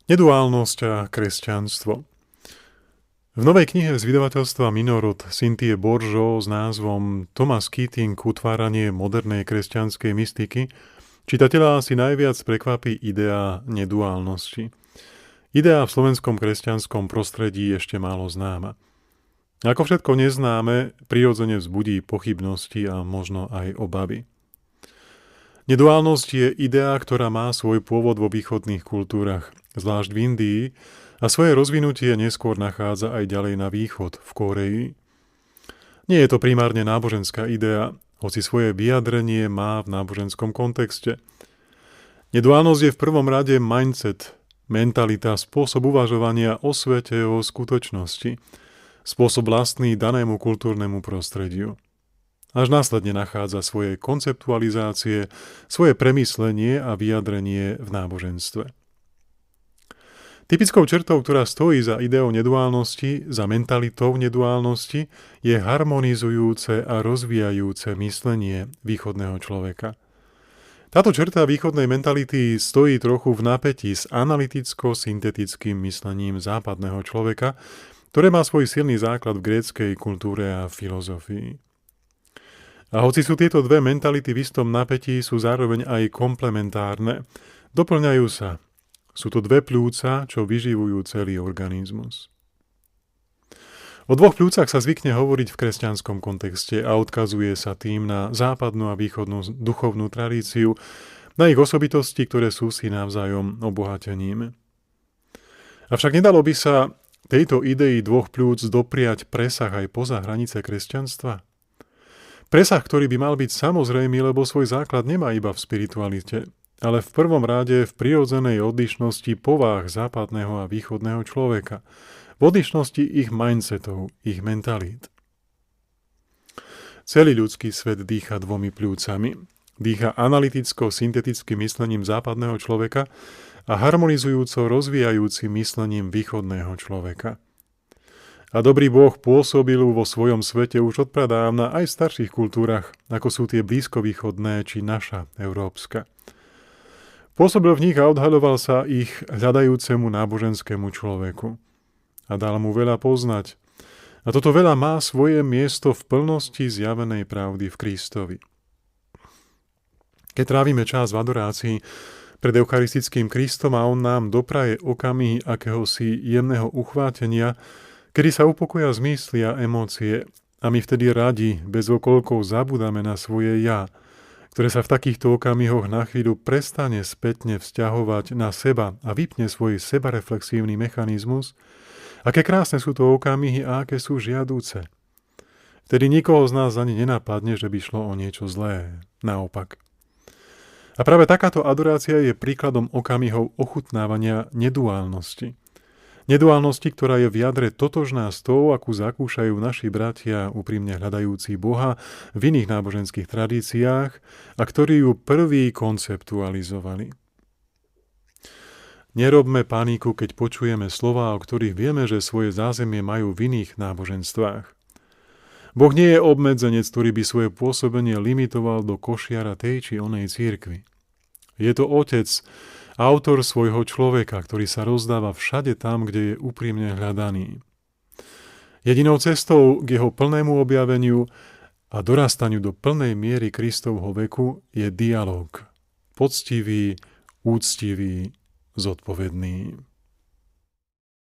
Neduálnosť a kresťanstvo. V novej knihe z vydavateľstva Minorod Cynthie Bourgeault s názvom Thomas Keating utváranie modernej kresťanskej mystiky čitateľa asi najviac prekvapí idea neduálnosti. Idea v slovenskom kresťanskom prostredí je ešte málo známa. Ako všetko neznáme, prirodzene vzbudí pochybnosti a možno aj obavy. Neduálnosť je idea, ktorá má svoj pôvod vo východných kultúrach, zvlášť v Indii, a svoje rozvinutie neskôr nachádza aj ďalej na východ, v Kórei. Nie je to primárne náboženská idea, hoci svoje vyjadrenie má v náboženskom kontexte. Neduálnosť je v prvom rade mindset, mentalita, spôsob uvažovania o svete, o skutočnosti, spôsob vlastný danému kultúrnemu prostrediu. Až následne nachádza svoje konceptualizácie, svoje premyslenie a vyjadrenie v náboženstve. Typickou črtou, ktorá stojí za ideou neduálnosti, za mentalitou neduálnosti, je harmonizujúce a rozvíjajúce myslenie východného človeka. Táto črta východnej mentality stojí trochu v napätí s analyticko-syntetickým myslením západného človeka, ktoré má svoj silný základ v gréckej kultúre a filozofii. A hoci sú tieto dve mentality v istom napätí, sú zároveň aj komplementárne. Doplňajú sa. Sú to dve pľúca, čo vyživujú celý organizmus. O dvoch pľúcach sa zvykne hovoriť v kresťanskom kontexte a odkazuje sa tým na západnú a východnú duchovnú tradíciu, na ich osobitosti, ktoré sú si navzájom obohatením. Avšak nedalo by sa tejto idei dvoch pľúc dopriať presah aj poza hranice kresťanstva? Presah, ktorý by mal byť samozrejmý, lebo svoj základ nemá iba v spiritualite, ale v prvom rade v prirodzenej odlišnosti pováh západného a východného človeka, v odlišnosti ich mindsetov, ich mentalít. Celý ľudský svet dýcha dvomi pľúcami. Dýcha analyticko-syntetickým myslením západného človeka a harmonizujúco rozvíjajúcim myslením východného človeka. A dobrý Boh pôsobil vo svojom svete už od pradávna aj v starších kultúrach, ako sú tie blízkovýchodné či naša, európska. Pôsobil v nich a odhaľoval sa ich hľadajúcemu náboženskému človeku. A dal mu veľa poznať. A toto veľa má svoje miesto v plnosti zjavenej pravdy v Kristovi. Keď trávime čas v adorácii pred eucharistickým Kristom a on nám dopraje okamihy akéhosi jemného uchvátenia, kedy sa upokoja zmysly a emócie a my vtedy radi, bez okolkov zabudáme na svoje ja, ktoré sa v takýchto okamihoch na chvíľu prestane spätne vzťahovať na seba a vypne svoj sebareflexívny mechanizmus, aké krásne sú to okamihy a aké sú žiadúce. Vtedy nikoho z nás ani nenapadne, že by šlo o niečo zlé. Naopak. A práve takáto adorácia je príkladom okamihov ochutnávania neduálnosti. Neduálnosti, ktorá je v jadre totožná s tou, akú zakúšajú naši bratia úprimne hľadajúci Boha v iných náboženských tradíciách a ktorí ju prví konceptualizovali. Nerobme paniku, keď počujeme slová, o ktorých vieme, že svoje zázemie majú v iných náboženstvách. Boh nie je obmedzenec, ktorý by svoje pôsobenie limitoval do košiara tej či onej cirkvi. Je to Otec, autor svojho človeka, ktorý sa rozdáva všade tam, kde je úprimne hľadaný. Jedinou cestou k jeho plnému objaveniu a dorastaniu do plnej miery Kristovho veku je dialóg. Poctivý, úctivý, zodpovedný.